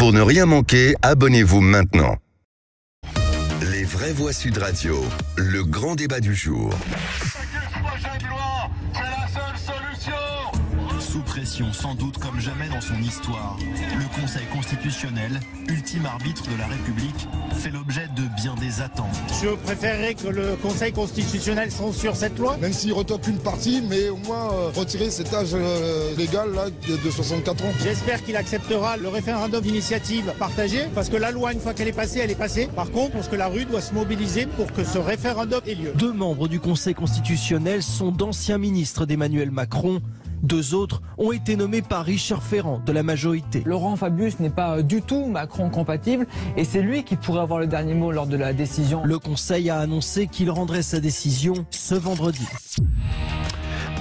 Pour ne rien manquer, abonnez-vous maintenant. Les vraies voix Sud Radio, le grand débat du jour. Sous pression, sans doute comme jamais dans son histoire, le Conseil constitutionnel, ultime arbitre de la République, fait l'objet de bien des attentes. Je préférerais que le Conseil constitutionnel censure cette loi. Même s'il retoque une partie, mais au moins retirer cet âge légal là, de 64 ans. J'espère qu'il acceptera le référendum d'initiative partagée, parce que la loi, une fois qu'elle est passée, elle est passée. Par contre, je pense que la rue doit se mobiliser pour que ce référendum ait lieu. 2 membres du Conseil constitutionnel sont d'anciens ministres d'Emmanuel Macron. 2 autres ont été nommés par Richard Ferrand de la majorité. Laurent Fabius n'est pas du tout Macron compatible et c'est lui qui pourrait avoir le dernier mot lors de la décision. Le Conseil a annoncé qu'il rendrait sa décision ce vendredi.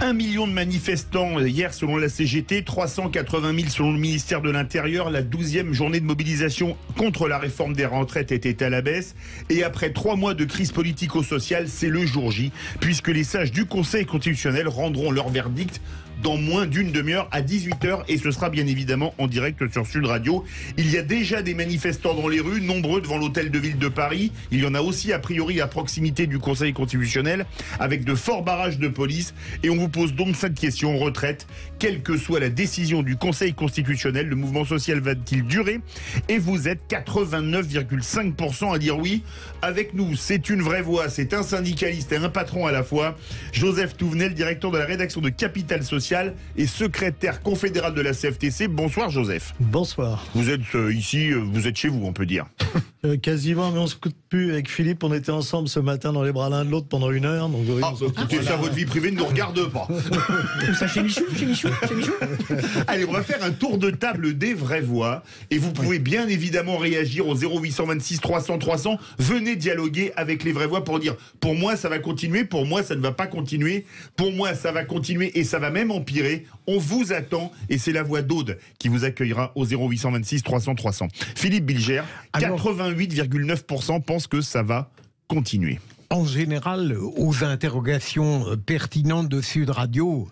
1 million de manifestants hier selon la CGT, 380 000 selon le ministère de l'Intérieur. La 12e journée de mobilisation contre la réforme des retraites était à la baisse. Et après 3 mois de crise politico-sociale, c'est le jour J, puisque les sages du Conseil constitutionnel rendront leur verdict dans moins d'une demi-heure à 18h et ce sera bien évidemment en direct sur Sud Radio. Il y a déjà des manifestants dans les rues, nombreux devant l'hôtel de ville de Paris. Il y en a aussi a priori à proximité du Conseil constitutionnel avec de forts barrages de police. Et on vous pose donc cette question, retraite, quelle que soit la décision du Conseil constitutionnel, le mouvement social va-t-il durer? Et vous êtes 89,5% à dire oui. Avec nous, c'est une vraie voix, c'est un syndicaliste et un patron à la fois. Joseph Touvenel, directeur de la rédaction de Capital Social et secrétaire confédéral de la CFTC. Bonsoir Joseph. Bonsoir. Vous êtes ici, vous êtes chez vous on peut dire. Quasiment, mais on se coûte plus avec Philippe. On était ensemble ce matin dans les bras l'un de l'autre pendant 1 heure. Donc écoutez, ça, votre vie privée ne nous regarde pas. Ça chez Michou, chez Michou. Allez, on va faire un tour de table des vraies voix. Et vous pouvez bien évidemment réagir au 0826 300 300. Venez dialoguer avec les vraies voix pour dire pour moi ça va continuer, pour moi ça ne va pas continuer, pour moi ça va continuer et ça va même empirer. On vous attend et c'est la voix d'Aude qui vous accueillera au 0826 300 300. Philippe Bilger, 88,9% pensent que ça va continuer. En général, aux interrogations pertinentes de Sud Radio,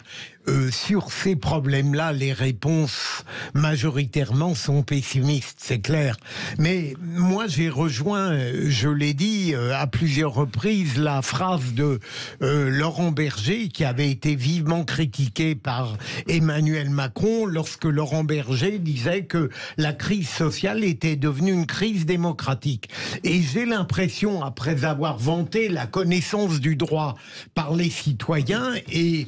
sur ces problèmes-là, les réponses majoritairement sont pessimistes, c'est clair. Mais moi, j'ai rejoint, je l'ai dit à plusieurs reprises, la phrase de Laurent Berger, qui avait été vivement critiqué par Emmanuel Macron, lorsque Laurent Berger disait que la crise sociale était devenue une crise démocratique. Et j'ai l'impression, après avoir vanté la connaissance du droit par les citoyens et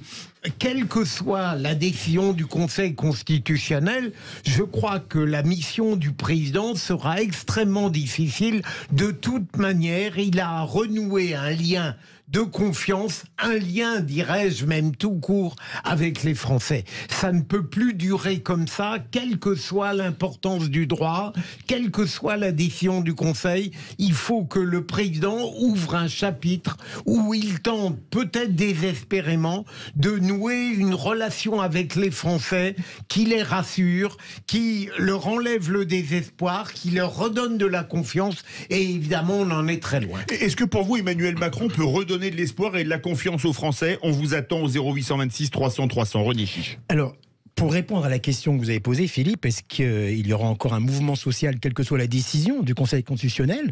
quelle que soit la décision du Conseil constitutionnel, je crois que la mission du président sera extrêmement difficile. De toute manière, il a renoué un lien de confiance, un lien, dirais-je, même tout court, avec les Français. Ça ne peut plus durer comme ça, quelle que soit l'importance du droit, quelle que soit la décision du Conseil. Il faut que le président ouvre un chapitre où il tente, peut-être désespérément, de nouer une relation avec les Français qui les rassure, qui leur enlève le désespoir, qui leur redonne de la confiance. Et évidemment, on en est très loin. Est-ce que pour vous, Emmanuel Macron peut redonner de l'espoir et de la confiance aux Français? On vous attend au 0826 300 300. René Chiche. Alors, pour répondre à la question que vous avez posée, Philippe, est-ce qu'il y aura encore un mouvement social, quelle que soit la décision du Conseil constitutionnel?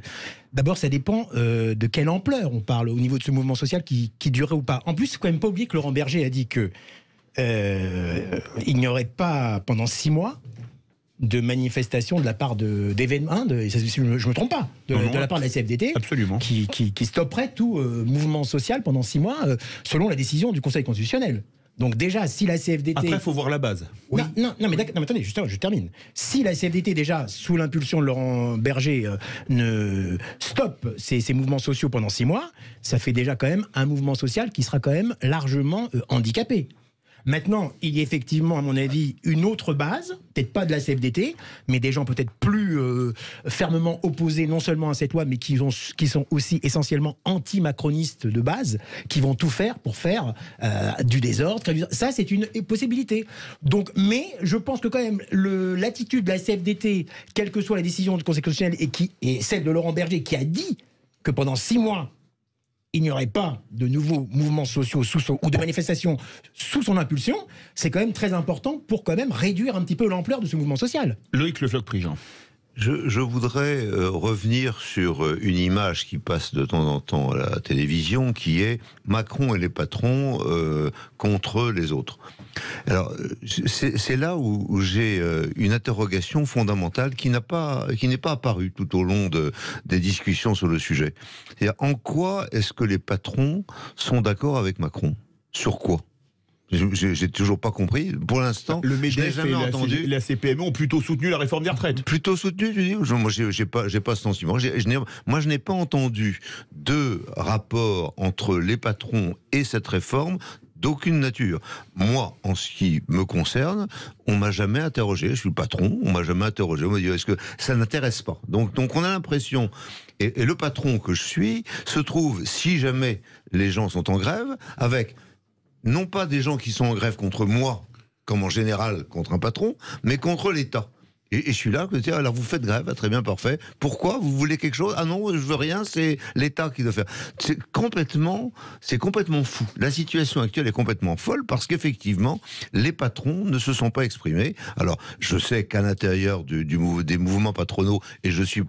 D'abord, ça dépend de quelle ampleur on parle au niveau de ce mouvement social qui durerait ou pas. En plus, il ne faut quand même pas oublier que Laurent Berger a dit que il n'y aurait pas, pendant 6 mois, de manifestations de la part d'événements, je ne me trompe pas, de la part de la CFDT, absolument, qui stopperait tout mouvement social pendant 6 mois, selon la décision du Conseil constitutionnel. Donc déjà, si la CFDT... Après, il faut voir la base. Oui. Non, mais attendez, justement, je termine. Si la CFDT, déjà, sous l'impulsion de Laurent Berger, ne stoppe ces mouvements sociaux pendant 6 mois, ça fait déjà quand même un mouvement social qui sera quand même largement handicapé. Maintenant, il y a effectivement, à mon avis, une autre base, peut-être pas de la CFDT, mais des gens peut-être plus fermement opposés non seulement à cette loi, mais qui sont aussi essentiellement anti-macronistes de base, qui vont tout faire pour faire du désordre. Ça, c'est une possibilité. Donc, mais je pense que quand même, l'attitude de la CFDT, quelle que soit la décision du Conseil constitutionnel, et celle de Laurent Berger, qui a dit que pendant 6 mois, il n'y aurait pas de nouveaux mouvements sociaux ou de manifestations sous son impulsion, c'est quand même très important pour quand même réduire un petit peu l'ampleur de ce mouvement social. Loïc Le Floch-Prigent. Je voudrais revenir sur une image qui passe de temps en temps à la télévision, qui est Macron et les patrons contre les autres. Alors, c'est là où j'ai une interrogation fondamentale qui n'est pas apparue tout au long des discussions sur le sujet. C'est-à-dire, en quoi est-ce que les patrons sont d'accord avec Macron ? Sur quoi ? J'ai toujours pas compris. Pour l'instant, le MEDEF et la CPME ont plutôt soutenu la réforme des retraites. Plutôt soutenu, tu dis ? Moi, j'ai pas ce sentiment. Moi, je n'ai pas entendu de rapport entre les patrons et cette réforme d'aucune nature. Moi, en ce qui me concerne, on m'a jamais interrogé. Je suis le patron, on m'a jamais interrogé. On m'a dit, est-ce que ça n'intéresse pas ? Donc, on a l'impression. Et le patron que je suis se trouve, si jamais les gens sont en grève, avec non pas des gens qui sont en grève contre moi, comme en général contre un patron, mais contre l'État. Et je suis là, je dis, alors vous faites grève, très bien, parfait. Pourquoi ? Vous voulez quelque chose ? Ah non, je veux rien, c'est l'État qui doit faire. C'est complètement fou. La situation actuelle est complètement folle parce qu'effectivement, les patrons ne se sont pas exprimés. Alors, je sais qu'à l'intérieur des mouvements patronaux, et je suis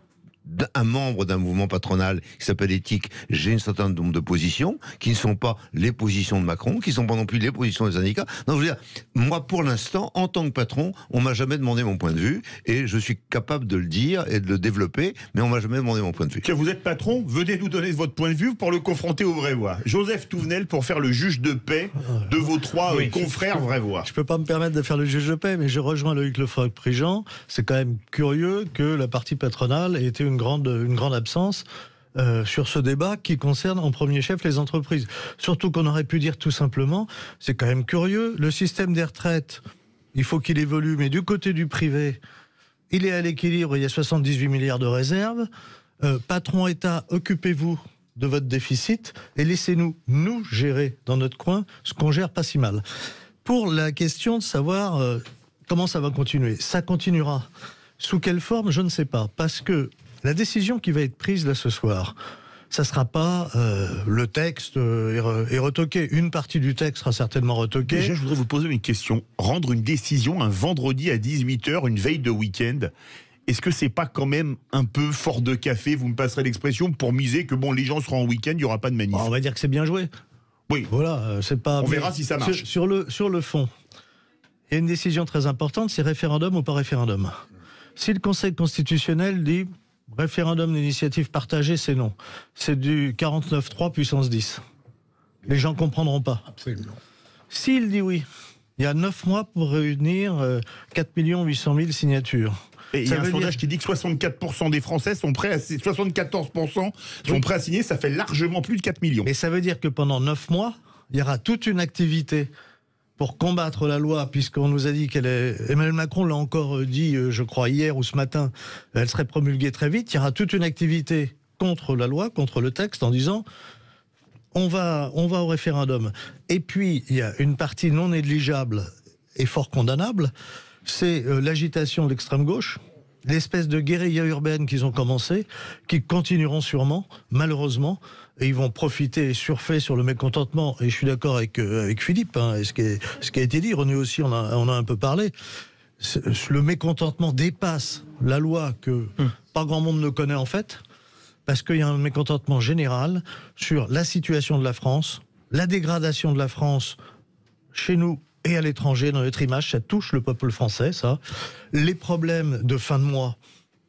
un membre d'un mouvement patronal qui s'appelle Éthique, j'ai un certain nombre de positions qui ne sont pas les positions de Macron, qui ne sont pas non plus les positions des syndicats. Donc, je veux dire, moi, pour l'instant, en tant que patron, on m'a jamais demandé mon point de vue et je suis capable de le dire et de le développer, mais on m'a jamais demandé mon point de vue. Que vous êtes patron, venez nous donner votre point de vue pour le confronter aux vraies voix. Joseph Touvenel, pour faire le juge de paix de vos trois confrères vraies voix. Je peux pas me permettre de faire le juge de paix, mais je rejoins Loïc Lefebvre-Prigent. C'est quand même curieux que la partie patronale ait été une grande absence sur ce débat qui concerne en premier chef les entreprises. Surtout qu'on aurait pu dire tout simplement, c'est quand même curieux, le système des retraites, il faut qu'il évolue, mais du côté du privé, il est à l'équilibre, il y a 78 milliards de réserves. Patron État, occupez-vous de votre déficit et laissez-nous gérer dans notre coin ce qu'on gère pas si mal. Pour la question de savoir comment ça va continuer, ça continuera. Sous quelle forme, je ne sais pas, parce que la décision qui va être prise là ce soir, ça ne sera pas le texte est retoqué. Une partie du texte sera certainement retoquée. Déjà, je voudrais vous poser une question. Rendre une décision un vendredi à 18h, une veille de week-end, est-ce que c'est pas quand même un peu fort de café, vous me passerez l'expression, pour miser que bon, les gens seront en week-end, il n'y aura pas de manif? On va dire que c'est bien joué. Oui. Voilà, c'est pas. On verra si ça marche. Sur le fond, il y a une décision très importante, c'est référendum ou pas référendum. Si le Conseil constitutionnel dit référendum d'initiative partagée, c'est non. C'est du 49.3 puissance 10. Les gens comprendront pas. Absolument. S'il dit oui, il y a 9 mois pour réunir 4 800 000 signatures. Et il y a un sondage qui dit que 64% des Français sont prêts à 74% sont prêts à signer, ça fait largement plus de 4 millions. Et ça veut dire que pendant 9 mois, il y aura toute une activité pour combattre la loi, puisqu'on nous a dit qu'elle est... Emmanuel Macron l'a encore dit, je crois, hier ou ce matin, elle serait promulguée très vite. Il y aura toute une activité contre la loi, contre le texte, en disant on va au référendum. Et puis, il y a une partie non négligeable et fort condamnable, c'est l'agitation de l'extrême gauche, l'espèce de guérilla urbaine qu'ils ont commencé, qui continueront sûrement, malheureusement, et ils vont profiter et surfer sur le mécontentement. Et je suis d'accord avec Philippe, et ce qui a été dit, René aussi on a un peu parlé. Le mécontentement dépasse la loi que pas grand monde ne connaît en fait, parce qu'il y a un mécontentement général sur la situation de la France, la dégradation de la France chez nous et à l'étranger, dans notre image, ça touche le peuple français, ça. Les problèmes de fin de mois,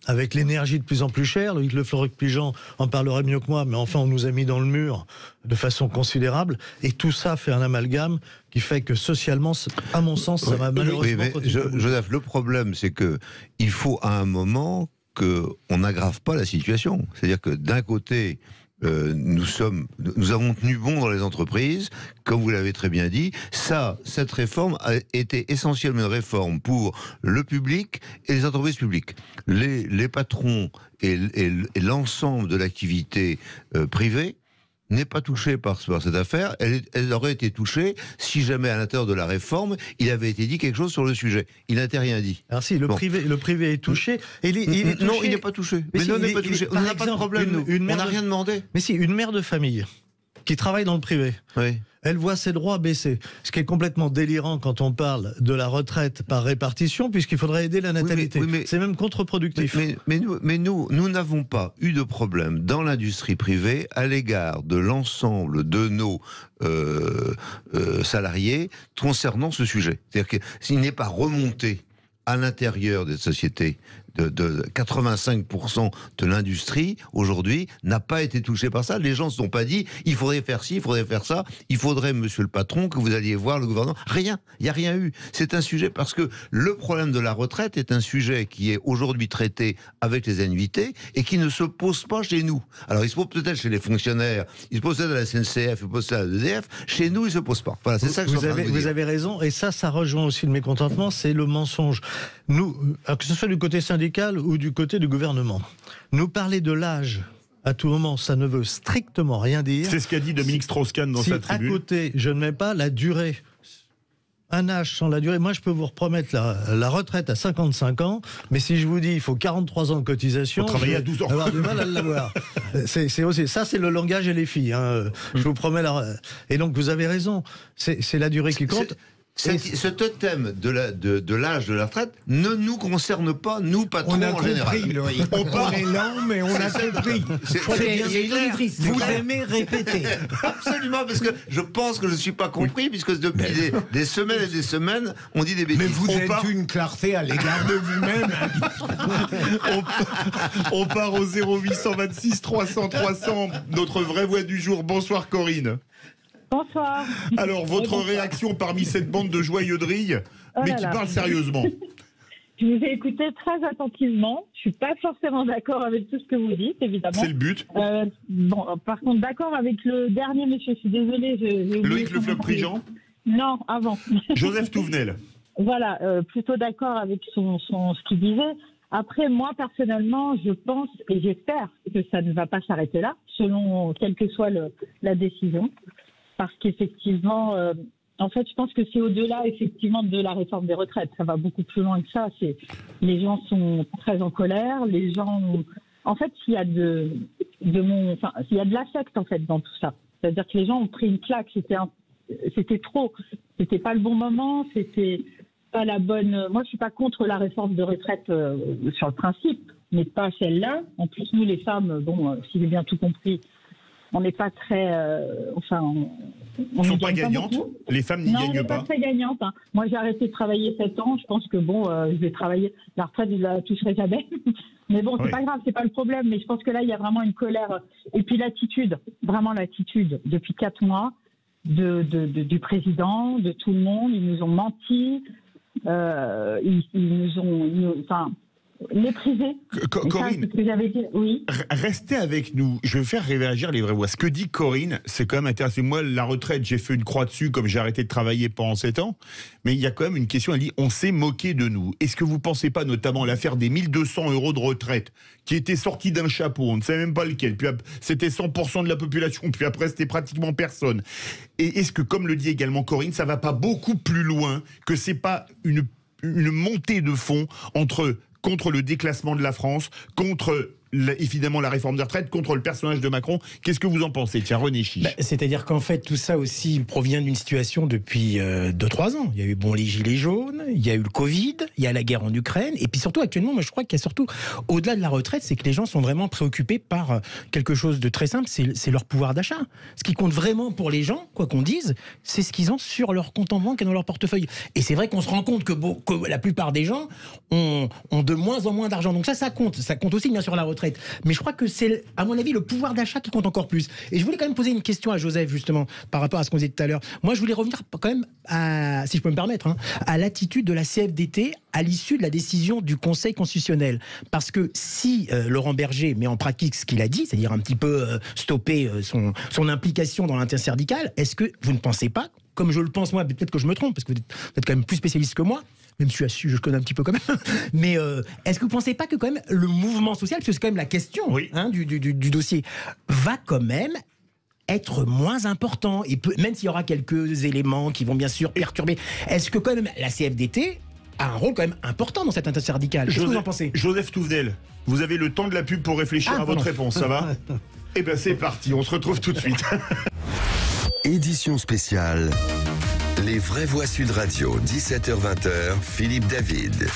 avec l'énergie de plus en plus chère, Loïc Lefebvre-Prigent en parlerait mieux que moi, mais enfin on nous a mis dans le mur de façon considérable, et tout ça fait un amalgame qui fait que socialement, à mon sens, ça va malheureusement continuer. Joseph, le problème, c'est que il faut à un moment qu'on n'aggrave pas la situation. C'est-à-dire que d'un côté, nous avons tenu bon dans les entreprises, comme vous l'avez très bien dit. Cette réforme a été essentiellement une réforme pour le public et les entreprises publiques. Les patrons et l'ensemble de l'activité privée n'est pas touchée par cette affaire. Elle aurait été touchée si jamais à l'intérieur de la réforme, il avait été dit quelque chose sur le sujet. Il n'était rien dit. Alors si, le privé est touché. Il est touché. Non, il n'est pas touché. Mais si, non, il n'est pas touché. On n'a pas de problème, on n'a rien demandé. Mais si, une mère de famille qui travaille dans le privé, elle voit ses droits baisser. Ce qui est complètement délirant quand on parle de la retraite par répartition, puisqu'il faudrait aider la natalité. C'est même contre-productif. Mais nous n'avons pas eu de problème dans l'industrie privée à l'égard de l'ensemble de nos salariés concernant ce sujet. C'est-à-dire qu'il n'est pas remonté à l'intérieur des sociétés de 85% de l'industrie, aujourd'hui, n'a pas été touché par ça. Les gens ne se sont pas dit, il faudrait faire ci, il faudrait faire ça, il faudrait, monsieur le patron, que vous alliez voir le gouvernement. Rien, il n'y a rien eu. C'est un sujet, parce que le problème de la retraite est un sujet qui est aujourd'hui traité avec les annuités et qui ne se pose pas chez nous. Alors, il se pose peut-être chez les fonctionnaires, il se pose peut-être à la SNCF, il se pose peut-être à l'EDF, chez nous, il ne se pose pas. Voilà, c'est ça que je suis en train de vous dire. Vous avez raison, et ça rejoint aussi le mécontentement, c'est le mensonge. Nous, que ce soit du côté syndical ou du côté du gouvernement, nous parler de l'âge à tout moment, ça ne veut strictement rien dire. C'est ce qu'a dit Dominique Strauss-Kahn dans sa tribune. À côté, je ne mets pas la durée. Un âge sans la durée. Moi, je peux vous promettre la retraite à 55 ans, mais si je vous dis il faut 43 ans de cotisation, faut travailler à 12 ans. Avoir du mal à l'avoir. C'est aussi ça, c'est le langage et les filles. Hein. Je vous promets. Et donc, vous avez raison. C'est la durée qui compte. Ce totem de l'âge de la retraite ne nous concerne pas, nous, patrons, en général. On est lent, mais on a compris. Vous aimez répéter. Absolument, parce que je pense que je ne suis pas compris, puisque depuis des semaines et des semaines, on dit des bêtises. Mais vous êtes une clarté à l'égard de vous-même. On part au 0826 300 300, notre vraie voix du jour. Bonsoir Corinne. Bonsoir. Alors, votre réaction parmi cette bande de joyeuderies, mais qui parle sérieusement. Je vous ai écouté très attentivement. Je suis pas forcément d'accord avec tout ce que vous dites, évidemment. C'est le but. Bon, par contre, d'accord avec le dernier monsieur. Je suis désolée. Loïc Le Floch-Prigent ? Non, avant. Joseph Touvenel. Voilà, plutôt d'accord avec ce qu'il disait. Après, moi, personnellement, je pense et j'espère que ça ne va pas s'arrêter là, selon quelle que soit la décision. Parce qu'effectivement, en fait, je pense que c'est au-delà, effectivement, de la réforme des retraites. Ça va beaucoup plus loin que ça. Les gens sont très en colère. Les gens, en fait, il y a il y a de l'affect, en fait, dans tout ça. C'est-à-dire que les gens ont pris une claque. C'était trop. C'était pas le bon moment. C'était pas la bonne. Moi, je suis pas contre la réforme de retraite sur le principe, mais pas celle-là. En plus, nous, les femmes, si j'ai bien tout compris, on n'est pas très... on ne sont pas gagnantes. Les femmes n'y gagnent pas. Non, on n'est pas très gagnantes. Hein. Moi, j'ai arrêté de travailler 7 ans. Je pense que, je vais travailler. La retraite, je ne la toucherai jamais. Mais bon, c'est pas grave, c'est pas le problème. Mais je pense que là, il y a vraiment une colère. Et puis l'attitude, vraiment l'attitude, depuis 4 mois, du président, de tout le monde. Ils nous ont menti. Ils nous ont... méprisé. Corinne, c'est ce que j'avais dit. Oui. Restez avec nous. Je vais faire réagir les vraies voix. Ce que dit Corinne, c'est quand même intéressant. Moi, la retraite, j'ai fait une croix dessus comme j'ai arrêté de travailler pendant 7 ans. Mais il y a quand même une question. Elle dit, on s'est moqué de nous. Est-ce que vous ne pensez pas, notamment, l'affaire des 1200 € de retraite qui était sortie d'un chapeau, on ne sait même pas lequel. Puis c'était 100% de la population. Puis après, c'était pratiquement personne. Et est-ce que, comme le dit également Corinne, ça ne va pas beaucoup plus loin, que ce n'est pas une montée de fond contre le déclassement de la France, contre évidemment la réforme des retraites, contre le personnage de Macron. Qu'est-ce que vous en pensez? Tiens, René Chiche. C'est-à-dire qu'en fait, tout ça aussi provient d'une situation depuis 2-3 ans. Il y a eu les gilets jaunes, il y a eu le Covid, il y a la guerre en Ukraine, et puis surtout actuellement, moi je crois qu'il y a surtout, au-delà de la retraite, c'est que les gens sont vraiment préoccupés par quelque chose de très simple, c'est leur pouvoir d'achat. Ce qui compte vraiment pour les gens, quoi qu'on dise, c'est ce qu'ils ont sur leur compte en banque et dans leur portefeuille. Et c'est vrai qu'on se rend compte que la plupart des gens ont de moins en moins d'argent. Donc ça compte. Ça compte aussi bien sûr la retraite. Mais je crois que c'est, à mon avis, le pouvoir d'achat qui compte encore plus. Et je voulais quand même poser une question à Joseph, justement, par rapport à ce qu'on disait tout à l'heure. Moi, je voulais revenir quand même, si je peux me permettre, à l'attitude de la CFDT à l'issue de la décision du Conseil constitutionnel. Parce que si Laurent Berger met en pratique ce qu'il a dit, c'est-à-dire un petit peu stopper son implication dans l'intersyndicale, est-ce que vous ne pensez pas, comme je le pense moi, peut-être que je me trompe, parce que vous êtes quand même plus spécialiste que moi, même si je connais un petit peu quand même, mais est-ce que vous ne pensez pas que quand même le mouvement social, parce que c'est quand même la question du dossier, va quand même être moins important, et même s'il y aura quelques éléments qui vont bien sûr perturber, est-ce que quand même la CFDT a un rôle quand même important dans cette intersyndicale? Qu'est-ce que vous en pensez? Joseph Touvenel, vous avez le temps de la pub pour réfléchir à votre réponse, ça va? Eh bien c'est parti, on se retrouve tout de suite. Édition spéciale. Les vraies voix Sud Radio, 17h-20h, Philippe David.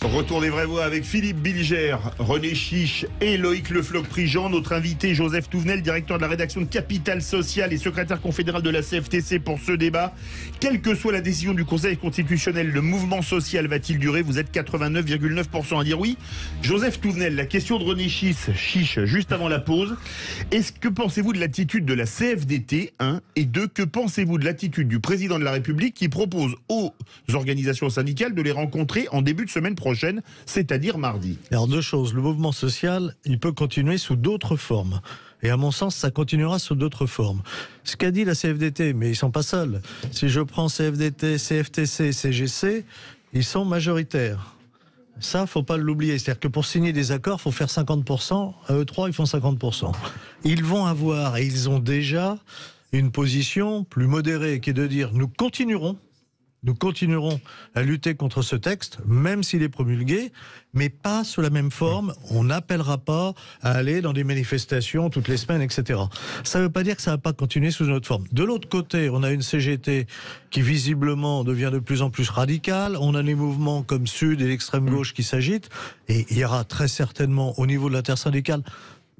Retour des vraies voix avec Philippe Bilger, René Chiche et Loïc Le Floch-Prigent. Notre invité Joseph Touvenel, directeur de la rédaction de Capital Social et secrétaire confédéral de la CFTC pour ce débat. Quelle que soit la décision du Conseil constitutionnel, le mouvement social va-t-il durer? Vous êtes 89,9% à dire oui. Joseph Touvenel, la question de René Chiche juste avant la pause. Que pensez-vous de l'attitude de la CFDT, 1, et 2, que pensez-vous de l'attitude du président de la République qui propose aux organisations syndicales de les rencontrer en début de semaine prochaine, c'est-à-dire mardi? Alors, deux choses. Le mouvement social, il peut continuer sous d'autres formes. Et à mon sens, ça continuera sous d'autres formes. Ce qu'a dit la CFDT, mais ils ne sont pas seuls. Si je prends CFDT, CFTC, CGC, ils sont majoritaires. Ça, faut pas l'oublier. C'est-à-dire que pour signer des accords, il faut faire 50%. À eux trois, ils font 50%. Ils vont avoir, et ils ont déjà, une position plus modérée, qui est de dire, nous continuerons à lutter contre ce texte, même s'il est promulgué, mais pas sous la même forme. On n'appellera pas à aller dans des manifestations toutes les semaines, etc. Ça ne veut pas dire que ça ne va pas continuer sous une autre forme. De l'autre côté, on a une CGT qui visiblement devient de plus en plus radicale. On a des mouvements comme Sud et l'extrême gauche qui s'agitent. Et il y aura très certainement, au niveau de l'intersyndicale,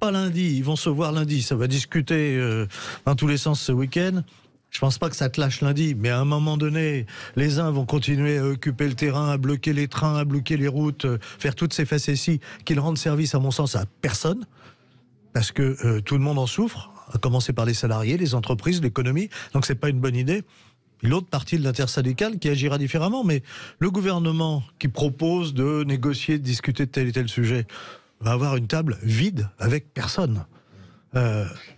pas lundi, ils vont se voir lundi. Ça va discuter dans tous les sens ce week-end. Je pense pas que ça te lâche lundi, mais à un moment donné, les uns vont continuer à occuper le terrain, à bloquer les trains, à bloquer les routes, faire toutes ces facéties qui ne rendent service, à mon sens, à personne, parce que tout le monde en souffre, à commencer par les salariés, les entreprises, l'économie, donc c'est pas une bonne idée. L'autre partie de l'intersyndicale qui agira différemment, mais le gouvernement qui propose de négocier, de discuter de tel et tel sujet, va avoir une table vide avec personne.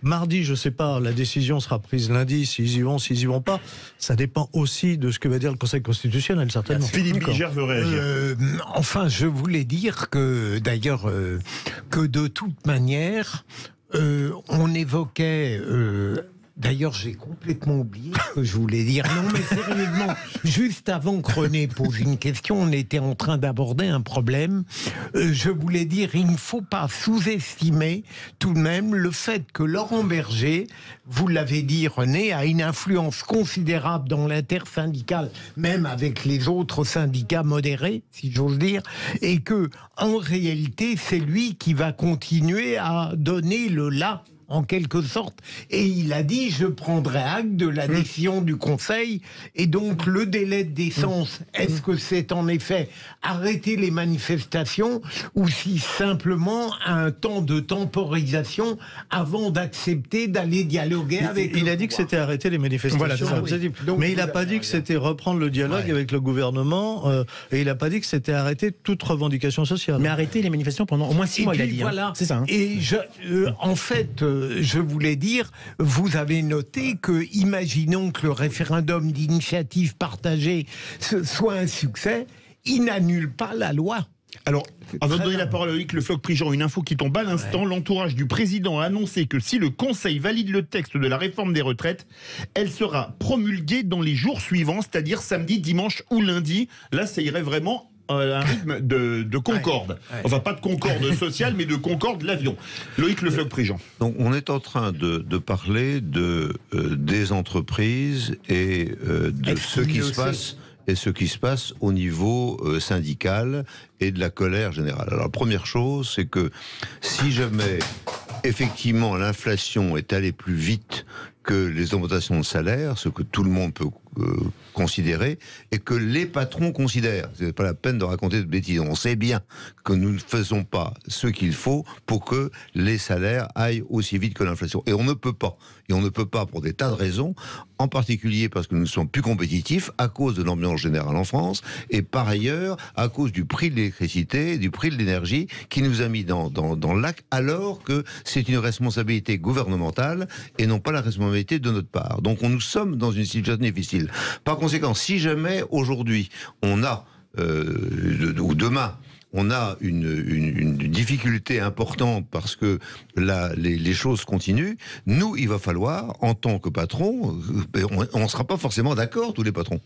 Mardi, je ne sais pas, la décision sera prise lundi, s'ils y vont pas. Ça dépend aussi de ce que va dire le Conseil constitutionnel, certainement. Philippe Bilger veut réagir. Enfin, je voulais dire que, d'ailleurs, que de toute manière, on évoquait... D'ailleurs, j'ai complètement oublié ce que je voulais dire. Non, mais sérieusement, juste avant que René pose une question, on était en train d'aborder un problème. Je voulais dire, il ne faut pas sous-estimer tout de même le fait que Laurent Berger, vous l'avez dit René, a une influence considérable dans l'intersyndicale, même avec les autres syndicats modérés, si j'ose dire, et que, en réalité, c'est lui qui va continuer à donner le là, en quelque sorte, et il a dit je prendrai acte de la décision du Conseil, et donc le délai de décence, est-ce que c'est en effet arrêter les manifestations ou si simplement un temps de temporisation avant d'accepter d'aller dialoguer avec il a dit que c'était arrêter les manifestations, voilà, mais il n'a pas dit que c'était reprendre le dialogue avec le gouvernement, et il n'a pas dit que c'était arrêter toute revendication sociale. Mais arrêter les manifestations pendant au moins 6 mois, il a dit. Voilà. C'est ça. Hein. Et en fait, je voulais dire, vous avez noté que, imaginons que le référendum d'initiative partagée soit un succès, il n'annule pas la loi. Alors, avant de donner la parole à Loïc Le Floch-Prigent, une info qui tombe à l'instant, l'entourage du président a annoncé que si le Conseil valide le texte de la réforme des retraites, elle sera promulguée dans les jours suivants, c'est-à-dire samedi, dimanche ou lundi. Là, ça irait vraiment un rythme de concorde. Enfin, pas de concorde sociale, mais de concorde l'avion. Loïc Le Floch-Prigent. Donc, on est en train de parler des entreprises et de ce qui se passe. Et ce qui se passe au niveau syndical et de la colère générale. Alors, la première chose, c'est que si jamais, effectivement, l'inflation est allée plus vite que les augmentations de salaire, ce que tout le monde peut considérer, et que les patrons considèrent, c'est pas la peine de raconter de bêtises, on sait bien que nous ne faisons pas ce qu'il faut pour que les salaires aillent aussi vite que l'inflation. Et on ne peut pas pour des tas de raisons, en particulier parce que nous ne sommes plus compétitifs à cause de l'ambiance générale en France, et par ailleurs à cause du prix de l'électricité, du prix de l'énergie, qui nous a mis dans le lac, alors que c'est une responsabilité gouvernementale et non pas la responsabilité de notre part. Donc nous sommes dans une situation difficile. Par conséquent, si jamais aujourd'hui on a, ou demain, on a une difficulté importante parce que les choses continuent, nous, il va falloir, en tant que patron, on ne sera pas forcément d'accord, tous les patrons.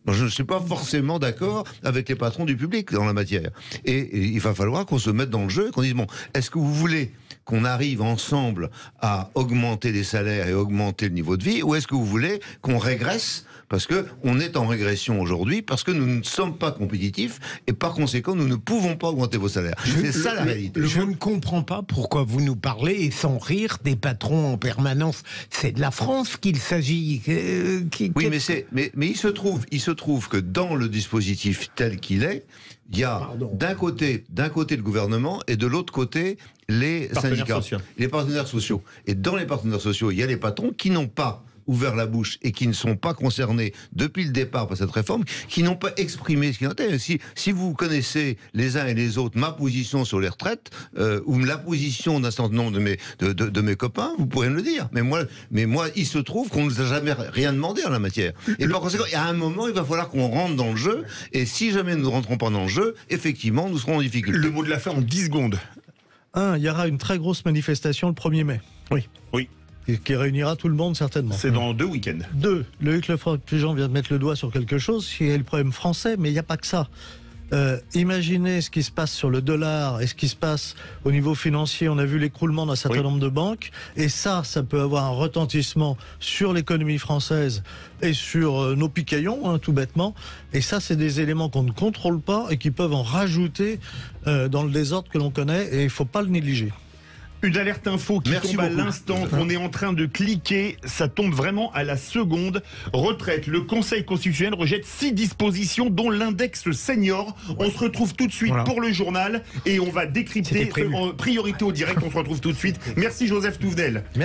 Je ne suis pas forcément d'accord avec les patrons du public dans la matière. Et il va falloir qu'on se mette dans le jeu et qu'on dise, bon, est-ce que vous voulez qu'on arrive ensemble à augmenter les salaires et augmenter le niveau de vie, ou est-ce que vous voulez qu'on régresse parce qu'on est en régression aujourd'hui, parce que nous ne sommes pas compétitifs et par conséquent nous ne pouvons pas augmenter vos salaires. C'est ça la réalité. Je ne comprends pas pourquoi vous nous parlez, et sans rire, des patrons en permanence. C'est de la France qu'il s'agit. Oui, mais il se trouve que dans le dispositif tel qu'il est, il y a d'un côté le gouvernement et de l'autre côté les syndicats, les partenaires sociaux. Et dans les partenaires sociaux, il y a les patrons qui n'ont pas ouvert la bouche et qui ne sont pas concernés depuis le départ par cette réforme, qui n'ont pas exprimé ce qu'ils étaient. Si vous connaissez les uns et les autres ma position sur les retraites, ou la position d'un certain nombre de mes copains, vous pourrez me le dire. Mais moi, il se trouve qu'on ne nous a jamais rien demandé en la matière. Et par conséquent, à un moment, il va falloir qu'on rentre dans le jeu, et si jamais nous ne rentrons pas dans le jeu, effectivement, nous serons en difficulté. Le mot de la fin en 10 secondes. Il y aura une très grosse manifestation le 1er mai. Oui. Qui réunira tout le monde certainement. C'est dans 2 week-ends. 2. Loïc Lefranc-Prigent vient de mettre le doigt sur quelque chose qui est le problème français, mais il n'y a pas que ça. Imaginez ce qui se passe sur le dollar et ce qui se passe au niveau financier. On a vu l'écroulement d'un certain nombre de banques, et ça peut avoir un retentissement sur l'économie française et sur nos picaillons, tout bêtement. Et ça, c'est des éléments qu'on ne contrôle pas et qui peuvent en rajouter dans le désordre que l'on connaît, et il ne faut pas le négliger. Une alerte info qui tombe à l'instant, qu'on est en train de cliquer, ça tombe vraiment à la seconde. Retraite, le Conseil constitutionnel rejette 6 dispositions dont l'index senior. On se retrouve tout de suite pour le journal et on va décrypter en priorité au direct. On se retrouve tout de suite. Merci Joseph Touvenel.